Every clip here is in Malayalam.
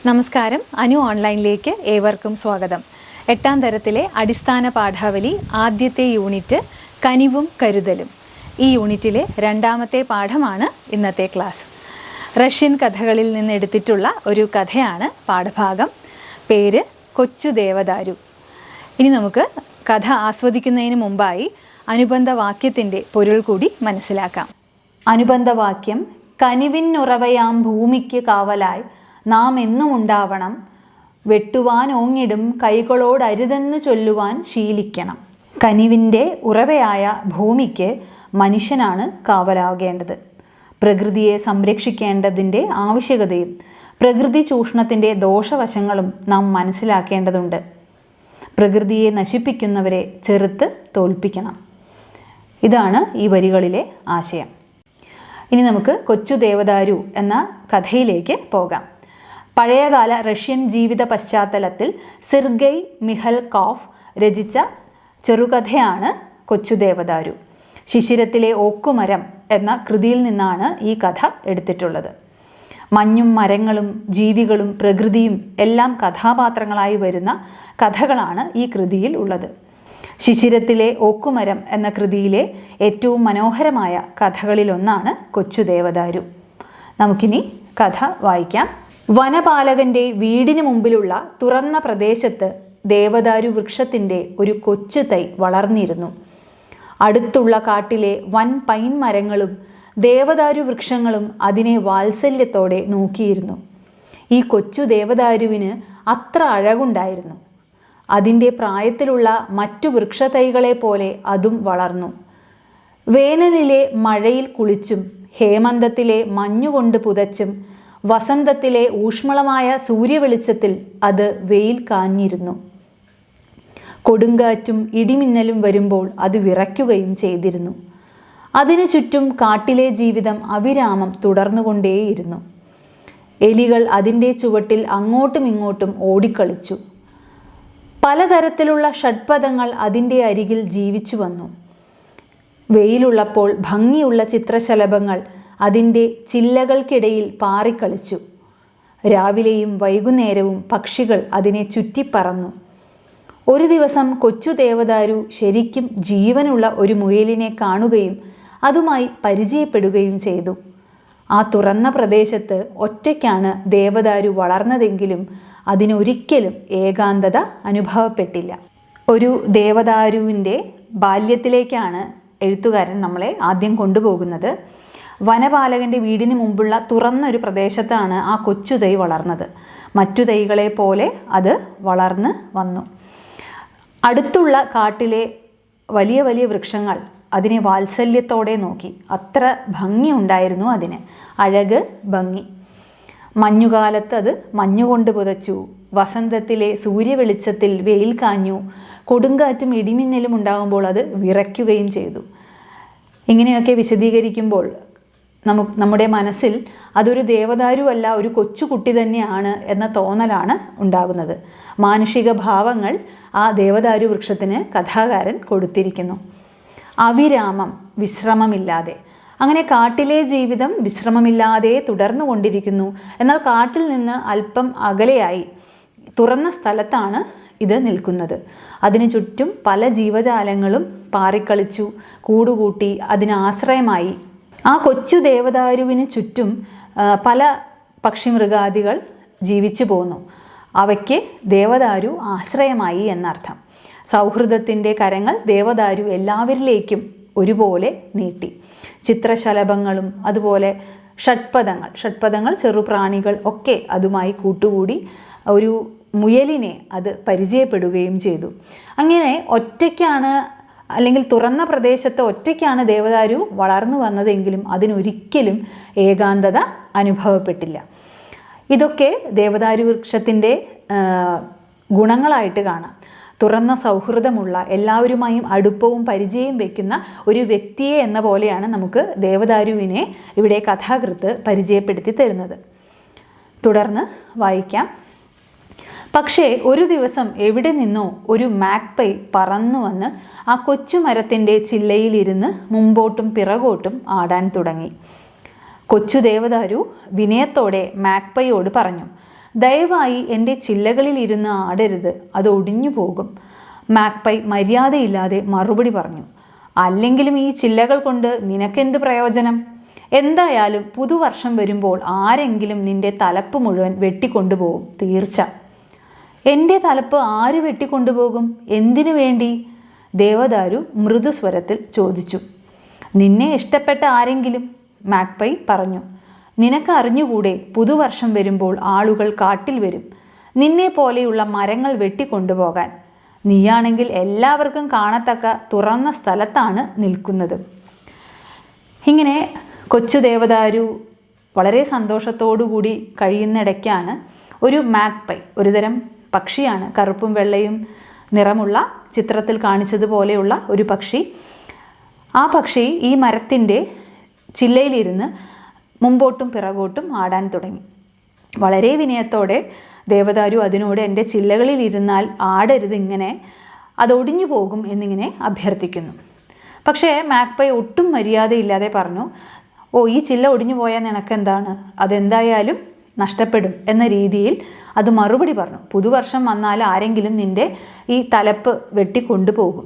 നമസ്കാരം. അനു ഓൺലൈനിലേക്ക് ഏവർക്കും സ്വാഗതം. 8ാം തരത്തിലെ അടിസ്ഥാന പാഠാവലി ആദ്യത്തെ യൂണിറ്റ് കനിവും കരുതലും. ഈ യൂണിറ്റിലെ 2ാമത്തെ പാഠമാണ് ഇന്നത്തെ ക്ലാസ്. റഷ്യൻ കഥകളിൽ നിന്ന് എടുത്തിട്ടുള്ള ഒരു കഥയാണ് പാഠഭാഗം. പേര് കൊച്ചു ദേവദാരു. ഇനി നമുക്ക് കഥ ആസ്വദിക്കുന്നതിന് മുമ്പായി അനുബന്ധ വാക്യത്തിൻ്റെ പൊരുൾ കൂടി മനസ്സിലാക്കാം. അനുബന്ധവാക്യം: കനിവിനുറവയാം ഭൂമിക്ക് കാവലായി നാം എന്നും ഉണ്ടാവണം, വെട്ടുവാൻ ഓങ്ങിടും കൈകളോടരുതെന്ന് ചൊല്ലുവാൻ ശീലിക്കണം. കനിവിൻ്റെ ഉറവയായ ഭൂമിക്ക് മനുഷ്യനാണ് കാവലാകേണ്ടത്. പ്രകൃതിയെ സംരക്ഷിക്കേണ്ടതിൻ്റെ ആവശ്യകതയും പ്രകൃതി ചൂഷണത്തിൻ്റെ ദോഷവശങ്ങളും നാം മനസ്സിലാക്കേണ്ടതുണ്ട്. പ്രകൃതിയെ നശിപ്പിക്കുന്നവരെ ചെറുത്ത് തോൽപ്പിക്കണം. ഇതാണ് ഈ വരികളിലെ ആശയം. ഇനി നമുക്ക് കൊച്ചു ദേവദാരു എന്ന കഥയിലേക്ക് പോകാം. പഴയകാല റഷ്യൻ ജീവിത പശ്ചാത്തലത്തിൽ സെർഗെയ് മിഹൽക്കോഫ് രചിച്ച ചെറുകഥയാണ് കൊച്ചു ദേവദാരു. ശിശിരത്തിലെ ഓക്കുമരം എന്ന കൃതിയിൽ നിന്നാണ് ഈ കഥ എടുത്തിട്ടുള്ളത്. മഞ്ഞും മരങ്ങളും ജീവികളും പ്രകൃതിയും എല്ലാം കഥാപാത്രങ്ങളായി വരുന്ന കഥകളാണ് ഈ കൃതിയിൽ ഉള്ളത്. ശിശിരത്തിലെ ഓക്കുമരം എന്ന കൃതിയിലെ ഏറ്റവും മനോഹരമായ കഥകളിലൊന്നാണ് കൊച്ചു ദേവദാരു. നമുക്കിനി കഥ വായിക്കാം. വനപാലകന്റെ വീടിന് മുമ്പിലുള്ള തുറന്ന പ്രദേശത്ത് ദേവദാരു വൃക്ഷത്തിൻ്റെ ഒരു കൊച്ചു തൈ വളർന്നിരുന്നു. അടുത്തുള്ള കാട്ടിലെ വൻ പൈൻ മരങ്ങളും ദേവദാരു വൃക്ഷങ്ങളും അതിനെ വാത്സല്യത്തോടെ നോക്കിയിരുന്നു. ഈ കൊച്ചു ദേവദാരുവിന് അത്ര അഴകുണ്ടായിരുന്നു. അതിൻ്റെ പ്രായത്തിലുള്ള മറ്റു വൃക്ഷത്തൈകളെ പോലെ അതും വളർന്നു. വേനലിലെ മഴയിൽ കുളിച്ചും ഹേമന്തത്തിലെ മഞ്ഞുകൊണ്ട് പുതച്ചും വസന്തത്തിലെ ഊഷ്മളമായ സൂര്യവെളിച്ചത്തിൽ അത് വെയിൽ കാഞ്ഞിരുന്നു. കൊടുങ്കാറ്റും ഇടിമിന്നലും വരുമ്പോൾ അത് വിറയ്ക്കുകയും ചെയ്തിരുന്നു. അതിനു ചുറ്റും കാട്ടിലെ ജീവിതം അവിരാമം തുടർന്നുകൊണ്ടേയിരുന്നു. എലികൾ അതിൻ്റെ ചുവട്ടിൽ അങ്ങോട്ടും ഇങ്ങോട്ടും ഓടിക്കളിച്ചു. പലതരത്തിലുള്ള ഷഡ്പദങ്ങൾ അതിൻ്റെ അരികിൽ ജീവിച്ചു വന്നു. വെയിലുള്ളപ്പോൾ ഭംഗിയുള്ള ചിത്രശലഭങ്ങൾ അതിൻ്റെ ചില്ലകൾക്കിടയിൽ പാറിക്കളിച്ചു. രാവിലെയും വൈകുന്നേരവും പക്ഷികൾ അതിനെ ചുറ്റിപ്പറന്നു. ഒരു ദിവസം കൊച്ചു ദേവദാരു ശരിക്കും ജീവനുള്ള ഒരു മുയലിനെ കാണുകയും അതുമായി പരിചയപ്പെടുകയും ചെയ്തു. ആ തുറന്ന പ്രദേശത്ത് ഒറ്റയ്ക്കാണ് ദേവദാരു വളർന്നതെങ്കിലും അതിനൊരിക്കലും ഏകാന്തത അനുഭവപ്പെട്ടില്ല. ഒരു ദേവദാരുവിൻ്റെ ബാല്യത്തിലേക്കാണ് എഴുത്തുകാരൻ നമ്മളെ ആദ്യം കൊണ്ടുപോകുന്നത്. വനപാലകൻ്റെ വീടിന് മുമ്പുള്ള തുറന്നൊരു പ്രദേശത്താണ് ആ കൊച്ചു തൈ വളർന്നത്. മറ്റു തൈകളെ പോലെ അത് വളർന്ന് വന്നു. അടുത്തുള്ള കാട്ടിലെ വലിയ വലിയ വൃക്ഷങ്ങൾ അതിനെ വാത്സല്യത്തോടെ നോക്കി. അത്ര ഭംഗി ഉണ്ടായിരുന്നു അതിന്, അഴക്, ഭംഗി. മഞ്ഞുകാലത്ത് അത് മഞ്ഞുകൊണ്ട് പുതച്ചു. വസന്തത്തിലെ സൂര്യവെളിച്ചത്തിൽ വെയിൽ കാഞ്ഞു. കൊടുങ്കാറ്റും ഇടിമിന്നലും ഉണ്ടാകുമ്പോൾ അത് വിറയ്ക്കുകയും ചെയ്തു. ഇങ്ങനെയൊക്കെ വിശദീകരിക്കുമ്പോൾ നമ്മുടെ മനസ്സിൽ അതൊരു ദേവദാരുവല്ല, ഒരു കൊച്ചുകുട്ടി തന്നെയാണ് എന്ന തോന്നലാണ് ഉണ്ടാകുന്നത്. മാനുഷിക ഭാവങ്ങൾ ആ ദേവദാരു വൃക്ഷത്തിന് കഥാകാരൻ കൊടുത്തിരിക്കുന്നു. അവിരാമം, വിശ്രമമില്ലാതെ. അങ്ങനെ കാട്ടിലെ ജീവിതം വിശ്രമമില്ലാതെ തുടർന്നു കൊണ്ടിരിക്കുന്നു. എന്നാൽ കാട്ടിൽ നിന്ന് അല്പം അകലെയായി തുറന്ന സ്ഥലത്താണ് ഇത് നിൽക്കുന്നത്. അതിനു ചുറ്റും പല ജീവജാലങ്ങളും പാറിക്കളിച്ചു, കൂടുകൂട്ടി, അതിനാശ്രയമായി. ആ കൊച്ചു ദേവദാരുവിന് ചുറ്റും പല പക്ഷിമൃഗാദികൾ ജീവിച്ചു പോന്നു. അവയ്ക്ക് ദേവദാരു ആശ്രയമായി എന്നർത്ഥം. സൗഹൃദത്തിൻ്റെ കരങ്ങൾ ദേവദാരു എല്ലാവരിലേക്കും ഒരുപോലെ നീട്ടി. ചിത്രശലഭങ്ങളും അതുപോലെ ഷഡ്പദങ്ങൾ ചെറുപ്രാണികൾ ഒക്കെ അതുമായി കൂട്ടുകൂടി ഒരു മുയലിനെ അത് പരിചയപ്പെടുകയും ചെയ്തു. അങ്ങനെ ഒറ്റയ്ക്കാണ്, അല്ലെങ്കിൽ തുറന്ന പ്രദേശത്ത് ഒറ്റയ്ക്കാണ് ദേവദാരു വളർന്നു വന്നതെങ്കിലും അതിനൊരിക്കലും ഏകാന്തത അനുഭവപ്പെട്ടില്ല. ഇതൊക്കെ ദേവദാരു വൃക്ഷത്തിൻ്റെ ഗുണങ്ങളായിട്ട് കാണാം. തുറന്ന സൗഹൃദമുള്ള, എല്ലാവരുമായും അടുപ്പവും പരിചയം വയ്ക്കുന്ന ഒരു വ്യക്തിയെ എന്ന പോലെയാണ് നമുക്ക് ദേവദാരുവിനെ ഇവിടെ കഥാകൃത്ത് പരിചയപ്പെടുത്തി തരുന്നത്. തുടർന്ന് വായിക്കാം. പക്ഷേ ഒരു ദിവസം എവിടെ നിന്നോ ഒരു മാക്പൈ പറന്നു വന്ന് ആ കൊച്ചുമരത്തിൻ്റെ ചില്ലയിലിരുന്ന് മുമ്പോട്ടും പിറകോട്ടും ആടാൻ തുടങ്ങി. കൊച്ചു ദേവദാരു വിനയത്തോടെ മാക്പൈയോട് പറഞ്ഞു, ദയവായി എൻ്റെ ചില്ലകളിൽ ഇരുന്ന് ആടരുത്, അത് ഒടിഞ്ഞു പോകും. മാക്പൈ മര്യാദയില്ലാതെ മറുപടി പറഞ്ഞു. അല്ലെങ്കിലും ഈ ചില്ലകൾ കൊണ്ട് നിനക്കെന്ത് പ്രയോജനം? എന്തായാലും പുതുവർഷം വരുമ്പോൾ ആരെങ്കിലും നിന്റെ തലപ്പ് മുഴുവൻ വെട്ടിക്കൊണ്ടുപോകും, തീർച്ച. എൻ്റെ തലപ്പ് ആര് വെട്ടിക്കൊണ്ടുപോകും? എന്തിനു വേണ്ടി? ദേവദാരു മൃദുസ്വരത്തിൽ ചോദിച്ചു. നിന്നെ ഇഷ്ടപ്പെട്ട ആരെങ്കിലും, മാക്പൈ പറഞ്ഞു. നിനക്ക് അറിഞ്ഞുകൂടെ, പുതുവർഷം വരുമ്പോൾ ആളുകൾ കാട്ടിൽ വരും, നിന്നെ പോലെയുള്ള മരങ്ങൾ വെട്ടിക്കൊണ്ടുപോകാൻ. നീയാണെങ്കിൽ എല്ലാവർക്കും കാണത്തക്ക തുറന്ന സ്ഥലത്താണ് നിൽക്കുന്നത്. ഇങ്ങനെ കൊച്ചു ദേവദാരു വളരെ സന്തോഷത്തോടുകൂടി കഴിയുന്നിടയ്ക്കാണ് ഒരു മാക്പൈ, ഒരുതരം പക്ഷിയാണ്, കറുപ്പും വെള്ളയും നിറമുള്ള ചിത്രത്തിൽ കാണിച്ചതുപോലെയുള്ള ഒരു പക്ഷി. ആ പക്ഷി ഈ മരത്തിൻ്റെ ചില്ലയിലിരുന്ന് മുമ്പോട്ടും പിറകോട്ടും ആടാൻ തുടങ്ങി. വളരെ വിനയത്തോടെ ദേവദാരു അതിനോട് എൻ്റെ ചില്ലകളിൽ ഇരുന്നാൽ ആടരുത്, ഇങ്ങനെ അതൊടിഞ്ഞു പോകും എന്നിങ്ങനെ അഭ്യർത്ഥിക്കുന്നു. പക്ഷേ മാക്പൈ ഒട്ടും മര്യാദയില്ലാതെ പറഞ്ഞു, ഓ, ഈ ചില്ല ഒടിഞ്ഞു പോയാൽ നിനക്കെന്താണ്, അതെന്തായാലും നഷ്ടപ്പെടും എന്ന രീതിയിൽ അത് മറുപടി പറഞ്ഞു. പുതുവർഷം വന്നാൽ ആരെങ്കിലും നിൻ്റെ ഈ തലപ്പ് വെട്ടിക്കൊണ്ടുപോകും.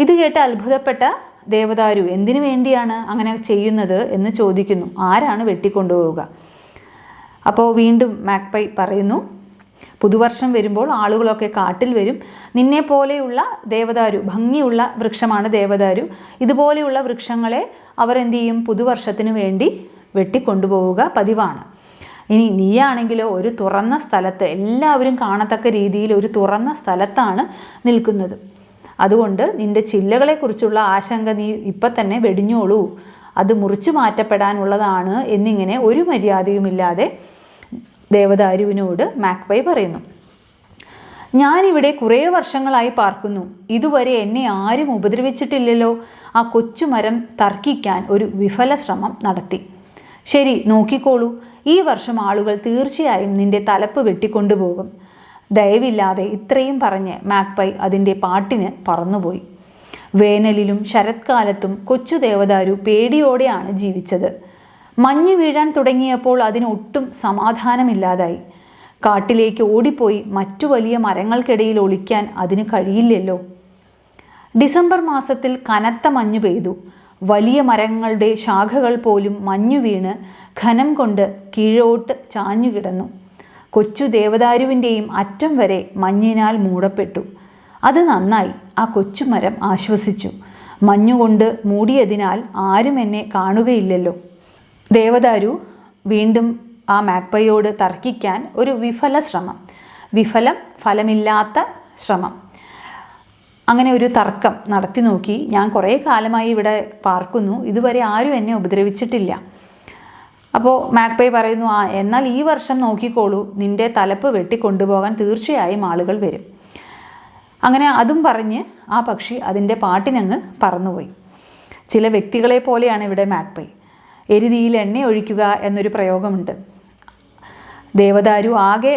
ഇത് കേട്ട് അത്ഭുതപ്പെട്ട ദേവദാരു എന്തിനു വേണ്ടിയാണ് അങ്ങനെ ചെയ്യുന്നത് എന്ന് ചോദിക്കുന്നു. ആരാണ് വെട്ടിക്കൊണ്ടുപോവുക? അപ്പോൾ വീണ്ടും മാക്പൈ പറയുന്നു, പുതുവർഷം വരുമ്പോൾ ആളുകളൊക്കെ കാട്ടിൽ വരും, നിന്നെ പോലെയുള്ള ദേവദാരു, ഭംഗിയുള്ള വൃക്ഷമാണ് ദേവദാരു, ഇതുപോലെയുള്ള വൃക്ഷങ്ങളെ അവർ എന്തു ചെയ്യും? പുതുവർഷത്തിന് വേണ്ടി വെട്ടിക്കൊണ്ടുപോവുക പതിവാണ്. ഇനി നീയാണെങ്കിലോ ഒരു തുറന്ന സ്ഥലത്ത്, എല്ലാവരും കാണത്തക്ക രീതിയിൽ ഒരു തുറന്ന സ്ഥലത്താണ് നിൽക്കുന്നത്. അതുകൊണ്ട് നിന്റെ ചില്ലകളെക്കുറിച്ചുള്ള ആശങ്ക നീ ഇപ്പം തന്നെ വെടിഞ്ഞോളൂ, അത് മുറിച്ചു മാറ്റപ്പെടാനുള്ളതാണ് എന്നിങ്ങനെ ഒരു മര്യാദയുമില്ലാതെ ദേവദാരുവിനോട് മാക്പൈ പറയുന്നു. ഞാനിവിടെ കുറേ വർഷങ്ങളായി പാർക്കുന്നു, ഇതുവരെ എന്നെ ആരും ഉപദ്രവിച്ചിട്ടില്ലല്ലോ. ആ കൊച്ചുമരം തർക്കിക്കാൻ ഒരു വിഫല ശ്രമം നടത്തി. ശരി, നോക്കിക്കോളൂ, ഈ വർഷം ആളുകൾ തീർച്ചയായും നിന്റെ തലപ്പ് വെട്ടിക്കൊണ്ടുപോകും. ദയവില്ലാതെ ഇത്രയും പറഞ്ഞ് മാക്പൈ അതിൻ്റെ പാട്ടിന് പറന്നുപോയി. വേനലിലും ശരത്കാലത്തും കൊച്ചു ദേവദാരു പേടിയോടെയാണ് ജീവിച്ചത്. മഞ്ഞ് വീഴാൻ തുടങ്ങിയപ്പോൾ അതിന് ഒട്ടും സമാധാനമില്ലാതായി. കാട്ടിലേക്ക് ഓടിപ്പോയി മറ്റു വലിയ മരങ്ങൾക്കിടയിൽ ഒളിക്കാൻ അതിന് കഴിയില്ലല്ലോ. ഡിസംബർ മാസത്തിൽ കനത്ത മഞ്ഞ് പെയ്തു. വലിയ മരങ്ങളുടെ ശാഖകൾ പോലും മഞ്ഞു വീണ് ഘനം കൊണ്ട് കീഴോട്ട് ചാഞ്ഞുകിടന്നു. കൊച്ചു ദേവദാരുവിൻ്റെയും അറ്റം വരെ മഞ്ഞിനാൽ മൂടപ്പെട്ടു. അത് നന്നായി, ആ കൊച്ചുമരം ആശ്വസിച്ചു. മഞ്ഞുകൊണ്ട് മൂടിയതിനാൽ ആരും എന്നെ കാണുകയില്ലല്ലോ. ദേവദാരു വീണ്ടും ആ മാക്പൈയോട് തർക്കിക്കാൻ ഒരു വിഫല ശ്രമം, ഫലമില്ലാത്ത ശ്രമം, അങ്ങനെ ഒരു തർക്കം നടത്തി നോക്കി. ഞാൻ കുറേ കാലമായി ഇവിടെ പാർക്കുന്നു, ഇതുവരെ ആരും എന്നെ ഉപദ്രവിച്ചിട്ടില്ല. അപ്പോൾ മാക്പൈ പറയുന്നു, എന്നാൽ ഈ വർഷം നോക്കിക്കോളൂ, നിന്റെ തലപ്പ് വെട്ടിക്കൊണ്ടുപോകാൻ തീർച്ചയായും ആളുകൾ വരും. അങ്ങനെ അതും പറഞ്ഞ് ആ പക്ഷി അതിൻ്റെ പാട്ടിനങ്ങ് പറന്നുപോയി. ചില വ്യക്തികളെ പോലെയാണ് ഇവിടെ മാക്പൈ. എരുതിയിൽ എണ്ണ ഒഴിക്കുക എന്നൊരു പ്രയോഗമുണ്ട്. ദേവദാരു ആകെ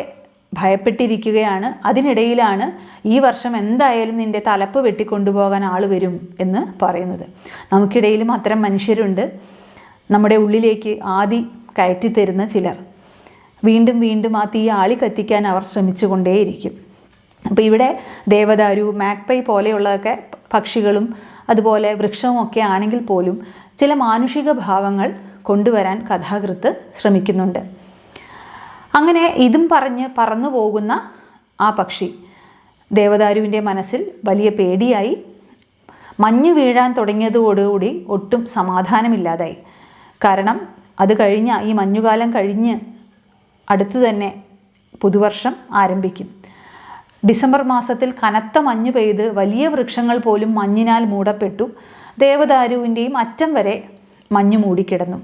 ഭയപ്പെട്ടിരിക്കുകയാണ്. അതിനിടയിലാണ് ഈ വർഷം എന്തായാലും നിന്റെ തലപ്പ് വെട്ടിക്കൊണ്ടുപോകാൻ ആൾ വരും എന്ന് പറയുന്നത്. നമുക്കിടയിലും അത്തരം മനുഷ്യരുണ്ട്, നമ്മുടെ ഉള്ളിലേക്ക് ആദി കയറ്റിത്തരുന്ന ചിലർ. വീണ്ടും വീണ്ടും ആ തീ ആളി കത്തിക്കാൻ അവർ ശ്രമിച്ചുകൊണ്ടേയിരിക്കും. അപ്പോൾ ഇവിടെ ദേവദാരു, മാക്പൈ പോലെയുള്ളതൊക്കെ പക്ഷികളും അതുപോലെ വൃക്ഷവുമൊക്കെ ആണെങ്കിൽ പോലും ചില മാനുഷിക ഭാവങ്ങൾ കൊണ്ടുവരാൻ കഥാകൃത്ത് ശ്രമിക്കുന്നുണ്ട്. അങ്ങനെ ഇതും പറഞ്ഞ് പറന്നു പോകുന്ന ആ പക്ഷി ദേവദാരുവിൻ്റെ മനസ്സിൽ വലിയ പേടിയായി. മഞ്ഞു വീഴാൻ തുടങ്ങിയതോടുകൂടി ഒട്ടും സമാധാനമില്ലാതായി. കാരണം അത് കഴിഞ്ഞ ഈ മഞ്ഞുകാലം കഴിഞ്ഞ് അടുത്ത് തന്നെ പുതുവർഷം ആരംഭിക്കും. ഡിസംബർ മാസത്തിൽ കനത്ത മഞ്ഞ് പെയ്ത് വലിയ വൃക്ഷങ്ങൾ പോലും മഞ്ഞിനാൽ മൂടപ്പെട്ടു. ദേവദാരുവിൻ്റെയും അറ്റം വരെ മഞ്ഞ് മൂടിക്കിടന്നു.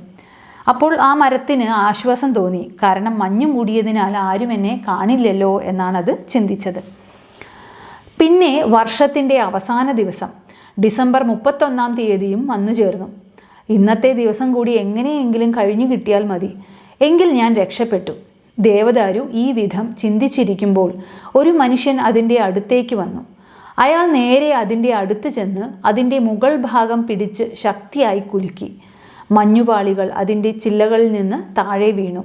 അപ്പോൾ ആ മരത്തിന് ആശ്വാസം തോന്നി. കാരണം മഞ്ഞ് മൂടിയതിനാൽ ആരും എന്നെ കാണില്ലല്ലോ എന്നാണത് ചിന്തിച്ചത്. പിന്നെ വർഷത്തിൻ്റെ അവസാന ദിവസം ഡിസംബർ 31-ാം തീയതിയും വന്നു ചേർന്നു. ഇന്നത്തെ ദിവസം കൂടി എങ്ങനെയെങ്കിലും കഴിഞ്ഞു കിട്ടിയാൽ മതി, എങ്കിൽ ഞാൻ രക്ഷപ്പെട്ടു. ദേവദാരു ഈ വിധം ചിന്തിച്ചിരിക്കുമ്പോൾ ഒരു മനുഷ്യൻ അതിൻ്റെ അടുത്തേക്ക് വന്നു. അയാൾ നേരെ അതിൻ്റെ അടുത്ത് ചെന്ന് അതിൻ്റെ മുകൾ ഭാഗം പിടിച്ച് ശക്തിയായി കുലുക്കി. മഞ്ഞുപാളികൾ അതിൻ്റെ ചില്ലകളിൽ നിന്ന് താഴെ വീണു.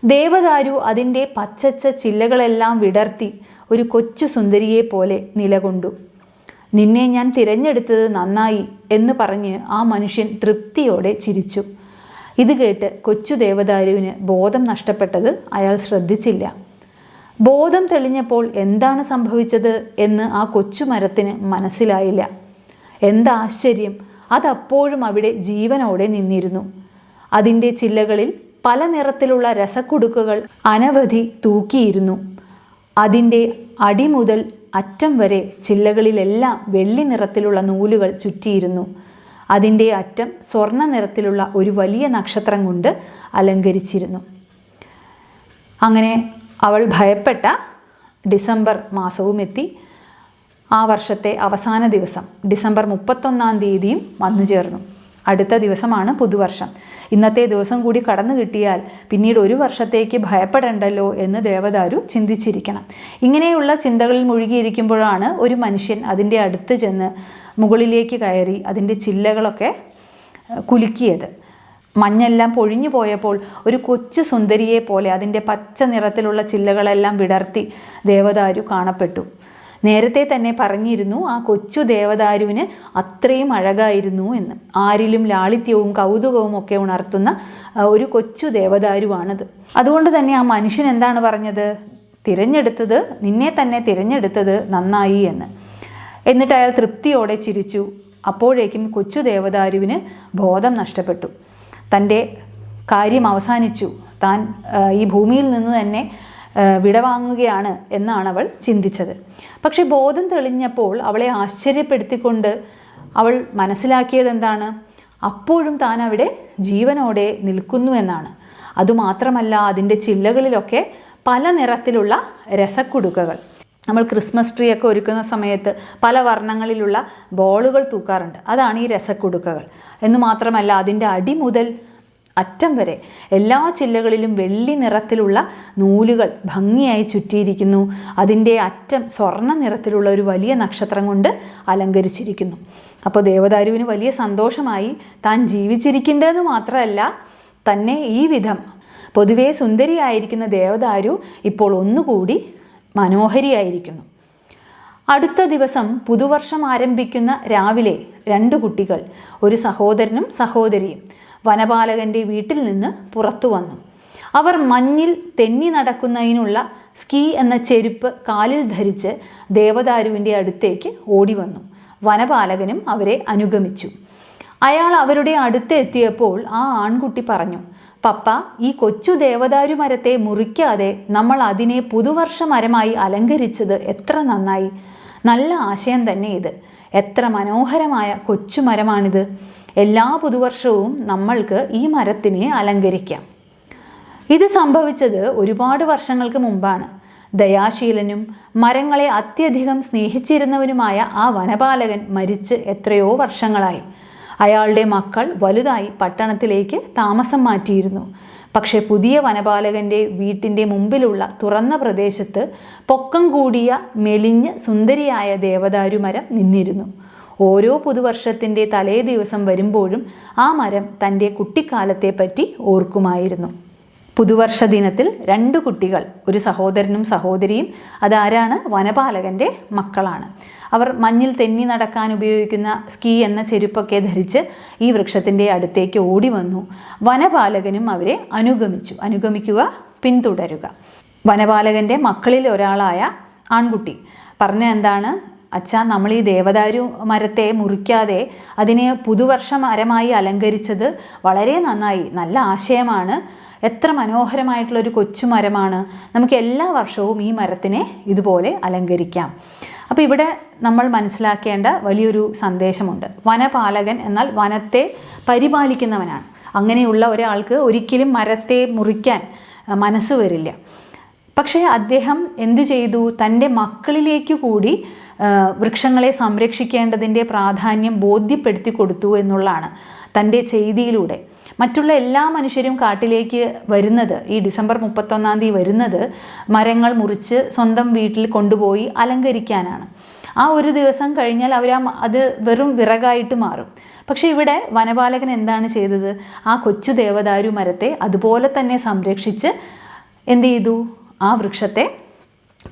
ദേവദാരു അതിൻ്റെ പച്ചച്ച ചില്ലകളെല്ലാം വിടർത്തി ഒരു കൊച്ചു സുന്ദരിയെ പോലെ നിലകൊണ്ടു. നിന്നെ ഞാൻ തിരഞ്ഞെടുത്തത് നന്നായി എന്ന് പറഞ്ഞ് ആ മനുഷ്യൻ തൃപ്തിയോടെ ചിരിച്ചു. ഇത് കേട്ട് കൊച്ചു ദേവദാരുവിന് ബോധം നഷ്ടപ്പെട്ടത് അയാൾ ശ്രദ്ധിച്ചില്ല. ബോധം തെളിഞ്ഞപ്പോൾ എന്താണ് സംഭവിച്ചത് എന്ന് ആ കൊച്ചു മരത്തിന് മനസ്സിലായില്ല. എന്താശ്ചര്യം, അതപ്പോഴും അവിടെ ജീവനോടെ നിന്നിരുന്നു. അതിൻ്റെ ചില്ലകളിൽ പല നിറത്തിലുള്ള രസക്കുടുക്കുകൾ അനവധി തൂക്കിയിരുന്നു. അതിൻ്റെ അടി മുതൽ അറ്റം വരെ ചില്ലകളിലെല്ലാം വെള്ളി നിറത്തിലുള്ള നൂലുകൾ ചുറ്റിയിരുന്നു. അതിൻ്റെ അറ്റം സ്വർണ്ണ നിറത്തിലുള്ള ഒരു വലിയ നക്ഷത്രം കൊണ്ട് അലങ്കരിച്ചിരുന്നു. അങ്ങനെ അവൾ ഭയപ്പെട്ട ഡിസംബർ മാസവും എത്തി. ആ വർഷത്തെ അവസാന ദിവസം ഡിസംബർ 31 വന്നു ചേർന്നു. അടുത്ത ദിവസമാണ് പുതുവർഷം. ഇന്നത്തെ ദിവസം കൂടി കടന്നു കിട്ടിയാൽ പിന്നീട് ഒരു വർഷത്തേക്ക് ഭയപ്പെടേണ്ടല്ലോ എന്ന് ദേവദാരു ചിന്തിച്ചിരിക്കണം. ഇങ്ങനെയുള്ള ചിന്തകളിൽ മുഴുകിയിരിക്കുമ്പോഴാണ് ഒരു മനുഷ്യൻ അതിൻ്റെ അടുത്ത് ചെന്ന് മുകളിലേക്ക് കയറി അതിൻ്റെ ചില്ലകളൊക്കെ കുലുക്കിയത്. മഞ്ഞെല്ലാം പൊഴിഞ്ഞു പോയപ്പോൾ ഒരു കൊച്ചു സുന്ദരിയെ പോലെ അതിൻ്റെ പച്ച നിറത്തിലുള്ള ചില്ലകളെല്ലാം വിടർത്തി ദേവദാരു കാണപ്പെട്ടു. നേരത്തെ തന്നെ പറഞ്ഞിരുന്നു ആ കൊച്ചു ദേവദാരുവിന് അത്രയും അഴകായിരുന്നു എന്ന്. ആരിലും ലാളിത്യവും കൗതുകവും ഒക്കെ ഉണർത്തുന്ന ഒരു കൊച്ചു ദേവദാരുവാണത്. അതുകൊണ്ട് തന്നെ ആ മനുഷ്യൻ എന്താണ് പറഞ്ഞത്? നിന്നെ തന്നെ തിരഞ്ഞെടുത്തത് നന്നായി എന്ന്. എന്നിട്ട് അയാൾ തൃപ്തിയോടെ ചിരിച്ചു. അപ്പോഴേക്കും കൊച്ചു ദേവദാരുവിന് ബോധം നഷ്ടപ്പെട്ടു. തൻ്റെ കാര്യം അവസാനിച്ചു, താൻ ഈ ഭൂമിയിൽ നിന്ന് തന്നെ വിടവാങ്ങുകയാണ് എന്നാണ് അവൾ ചിന്തിച്ചത്. പക്ഷെ ബോധം തെളിഞ്ഞപ്പോൾ അവളെ ആശ്ചര്യപ്പെടുത്തിക്കൊണ്ട് അവൾ മനസ്സിലാക്കിയത് എന്താണ്? അപ്പോഴും താൻ അവിടെ ജീവനോടെ നിൽക്കുന്നു എന്നാണ്. അതുമാത്രമല്ല, അതിൻ്റെ ചില്ലകളിലൊക്കെ പല നിറത്തിലുള്ള രസക്കുടുക്കകൾ. നമ്മൾ ക്രിസ്മസ് ട്രീ ഒക്കെ ഒരുക്കുന്ന സമയത്ത് പല വർണ്ണങ്ങളിലുള്ള ബോളുകൾ തൂക്കാറുണ്ട്. അതാണ് ഈ രസക്കുടുക്കകൾ. എന്ന് മാത്രമല്ല, അതിൻ്റെ അടി മുതൽ അറ്റം വരെ എല്ലാ ചില്ലകളിലും വെള്ളി നിറത്തിലുള്ള നൂലുകൾ ഭംഗിയായി ചുറ്റിയിരിക്കുന്നു. അതിൻ്റെ അറ്റം സ്വർണ്ണ നിറത്തിലുള്ള ഒരു വലിയ നക്ഷത്രം കൊണ്ട് അലങ്കരിച്ചിരിക്കുന്നു. അപ്പോൾ ദേവദാരുവിന് വലിയ സന്തോഷമായി. താൻ ജീവിച്ചിരിക്കേണ്ടതെന്ന് മാത്രമല്ല, തന്നെ ഈ വിധം പൊതുവെ സുന്ദരിയായിരിക്കുന്ന ദേവദാരു ഇപ്പോൾ ഒന്നുകൂടി മനോഹരിയായിരിക്കുന്നു. അടുത്ത ദിവസം പുതുവർഷം ആരംഭിക്കുന്ന രാവിലെ 2 കുട്ടികൾ, ഒരു സഹോദരനും സഹോദരിയും വനപാലകൻ്റെ വീട്ടിൽ നിന്ന് പുറത്തു വന്നു. അവർ മഞ്ഞിൽ തെന്നി നടക്കുന്നതിനുള്ള സ്കീ എന്ന ചെരുപ്പ് കാലിൽ ധരിച്ച് ദേവദാരുവിൻ്റെ അടുത്തേക്ക് ഓടി വന്നു. വനപാലകനും അവരെ അനുഗമിച്ചു. അയാൾ അവരുടെ അടുത്ത് എത്തിയപ്പോൾ ആ ആൺകുട്ടി പറഞ്ഞു, പപ്പ, ഈ കൊച്ചു ദേവദാരു മരത്തെ മുറിക്കാതെ നമ്മൾ അതിനെ പുതുവർഷ മരമായി അലങ്കരിച്ചത് എത്ര നന്നായി. നല്ല ആശയം തന്നെ ഇത്. എത്ര മനോഹരമായ കൊച്ചു മരമാണിത്. എല്ലാ പുതുവർഷവും നമ്മൾക്ക് ഈ മരത്തിനെ അലങ്കരിക്കാം. ഇത് സംഭവിച്ചത് ഒരുപാട് വർഷങ്ങൾക്ക് മുമ്പാണ്. ദയാശീലനും മരങ്ങളെ അത്യധികം സ്നേഹിച്ചിരുന്നവനുമായ ആ വനപാലകൻ മരിച്ച് എത്രയോ വർഷങ്ങളായി. അയാളുടെ മക്കൾ വലുതായി പട്ടണത്തിലേക്ക് താമസം മാറ്റിയിരുന്നു. പക്ഷേ പുതിയ വനപാലകൻ്റെ വീട്ടിൻ്റെ മുമ്പിലുള്ള തുറന്ന പ്രദേശത്ത് പൊക്കം കൂടിയ മെലിഞ്ഞ് സുന്ദരിയായ ദേവദാരു മരം നിന്നിരുന്നു. ഓരോ പുതുവർഷത്തിൻ്റെ തലേ ദിവസം വരുമ്പോഴും ആ മരം തൻ്റെ കുട്ടിക്കാലത്തെ പറ്റി ഓർക്കുമായിരുന്നു. പുതുവർഷ ദിനത്തിൽ 2 കുട്ടികൾ, ഒരു സഹോദരനും സഹോദരിയും, അതാരാണ്? വനപാലകൻ്റെ മക്കളാണ്. അവർ മഞ്ഞിൽ തെന്നി നടക്കാൻ ഉപയോഗിക്കുന്ന സ്കീ എന്ന ചെരുപ്പൊക്കെ ധരിച്ച് ഈ വൃക്ഷത്തിൻ്റെ അടുത്തേക്ക് ഓടി വന്നു. വനപാലകനും അവരെ അനുഗമിക്കുക, പിന്തുടരുക. വനപാലകൻ്റെ മക്കളിൽ ഒരാളായ ആൺകുട്ടി പറഞ്ഞ എന്താണ്? അച്ഛാ, നമ്മൾ ഈ ദേവദാരു മരത്തെ മുറിക്കാതെ അതിനെ പുതുവർഷ മരമായി അലങ്കരിച്ചത് വളരെ നന്നായി. നല്ല ആശയമാണ്. എത്ര മനോഹരമായിട്ടുള്ളൊരു കൊച്ചു മരമാണ്. നമുക്ക് എല്ലാ വർഷവും ഈ മരത്തിനെ ഇതുപോലെ അലങ്കരിക്കാം. അപ്പോൾ ഇവിടെ നമ്മൾ മനസ്സിലാക്കേണ്ട വലിയൊരു സന്ദേശമുണ്ട്. വനപാലകൻ എന്നാൽ വനത്തെ പരിപാലിക്കുന്നവനാണ്. അങ്ങനെയുള്ള ഒരാൾക്ക് ഒരിക്കലും മരത്തെ മുറിക്കാൻ മനസ്സ് വരില്ല. പക്ഷേ അദ്ദേഹം എന്തു ചെയ്തു? തൻ്റെ മക്കളിലേക്ക് കൂടി വൃക്ഷങ്ങളെ സംരക്ഷിക്കേണ്ടതിൻ്റെ പ്രാധാന്യം ബോധ്യപ്പെടുത്തി കൊടുത്തു എന്നുള്ളതാണ് തൻ്റെ ചെയ്തിയിലൂടെ. മറ്റുള്ള എല്ലാ മനുഷ്യരും കാട്ടിലേക്ക് വരുന്നത്, ഈ ഡിസംബർ 31 വരുന്നത് മരങ്ങൾ മുറിച്ച് സ്വന്തം വീട്ടിൽ കൊണ്ടുപോയി അലങ്കരിക്കാനാണ്. ആ ഒരു ദിവസം കഴിഞ്ഞാൽ അത് വെറും വിറകായിട്ട് മാറും. പക്ഷേ ഇവിടെ വനപാലകൻ എന്താണ് ചെയ്തത്? ആ കൊച്ചു ദേവദാരു മരത്തെ അതുപോലെ തന്നെ സംരക്ഷിച്ച് എന്ത് ചെയ്തു? ആ വൃക്ഷത്തെ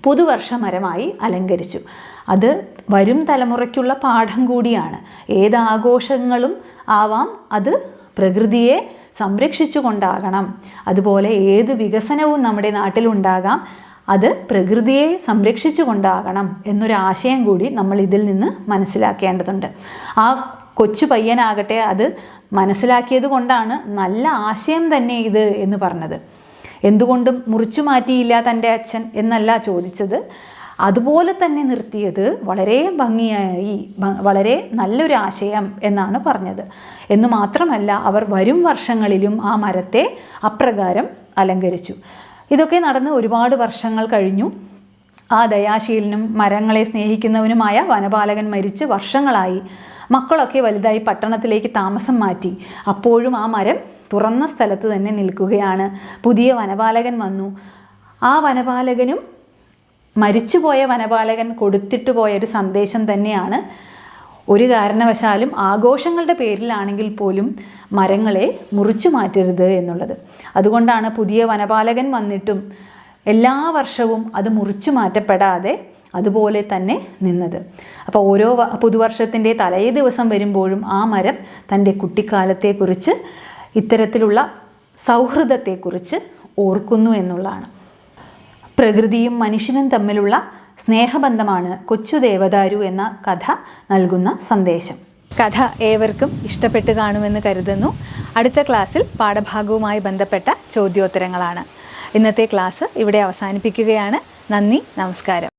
പുതുവർഷ മരമായി അലങ്കരിച്ചു. അത് വരും തലമുറയ്ക്കുള്ള പാഠം കൂടിയാണ്. ഏത് ആഘോഷങ്ങളും ആവാം, അത് പ്രകൃതിയെ സംരക്ഷിച്ചു കൊണ്ടാകണം. അതുപോലെ ഏത് വികസനവും നമ്മുടെ നാട്ടിലുണ്ടാകാം, അത് പ്രകൃതിയെ സംരക്ഷിച്ചു കൊണ്ടാകണം എന്നൊരാശയം കൂടി നമ്മൾ ഇതിൽ നിന്ന് മനസ്സിലാക്കേണ്ടതുണ്ട്. ആ കൊച്ചു പയ്യനാകട്ടെ അത് മനസ്സിലാക്കിയത് കൊണ്ടാണ് നല്ല ആശയം തന്നെ ഇത് എന്ന് പറഞ്ഞത്. എന്തുകൊണ്ടും മുറിച്ചു മാറ്റിയില്ല തൻ്റെ അച്ഛൻ എന്നല്ല ചോദിച്ചത്, അതുപോലെ തന്നെ നിർത്തിയത് വളരെ ഭംഗിയായി, വളരെ നല്ലൊരു ആശയം എന്നാണ് പറഞ്ഞത്. എന്നു മാത്രമല്ല, അവർ വരും വർഷങ്ങളിലും ആ മരത്തെ അപ്രകാരം അലങ്കരിച്ചു. ഇതൊക്കെ നടന്ന് ഒരുപാട് വർഷങ്ങൾ കഴിഞ്ഞു. ആ ദയാശീലനും മരങ്ങളെ സ്നേഹിക്കുന്നവനുമായ വനപാലകൻ മരിച്ച് വർഷങ്ങളായി. മക്കളൊക്കെ വലുതായി പട്ടണത്തിലേക്ക് താമസം മാറ്റി. അപ്പോഴും ആ മരം തുറന്ന സ്ഥലത്ത് തന്നെ നിൽക്കുകയാണ്. പുതിയ വനപാലകൻ വന്നു. ആ വനപാലകനും മരിച്ചുപോയ വനപാലകൻ കൊടുത്തിട്ട് പോയൊരു സന്ദേശം തന്നെയാണ്, ഒരു കാരണവശാലും ആഘോഷങ്ങളുടെ പേരിലാണെങ്കിൽ പോലും മരങ്ങളെ മുറിച്ചു മാറ്റരുത് എന്നുള്ളത്. അതുകൊണ്ടാണ് പുതിയ വനപാലകൻ വന്നിട്ടും എല്ലാ വർഷവും അത് മുറിച്ചു മാറ്റപ്പെടാതെ അതുപോലെ തന്നെ നിന്നത്. അപ്പോൾ ഓരോ പുതുവർഷത്തിൻ്റെ തലേ ദിവസം വരുമ്പോഴും ആ മരം തൻ്റെ കുട്ടിക്കാലത്തെക്കുറിച്ച്, ഇത്തരത്തിലുള്ള സൗഹൃദത്തെക്കുറിച്ച് ഓർക്കുന്നു എന്നുള്ളതാണ്. പ്രകൃതിയും മനുഷ്യനും തമ്മിലുള്ള സ്നേഹബന്ധമാണ് കൊച്ചു ദേവദാരു എന്ന കഥ നൽകുന്ന സന്ദേശം. കഥ ഏവർക്കും ഇഷ്ടപ്പെട്ട് കാണുമെന്ന് കരുതുന്നു. അടുത്ത ക്ലാസ്സിൽ പാഠഭാഗവുമായി ബന്ധപ്പെട്ട ചോദ്യോത്തരങ്ങളാണ്. ഇന്നത്തെ ക്ലാസ് ഇവിടെ അവസാനിപ്പിക്കുകയാണ്. നന്ദി, നമസ്കാരം.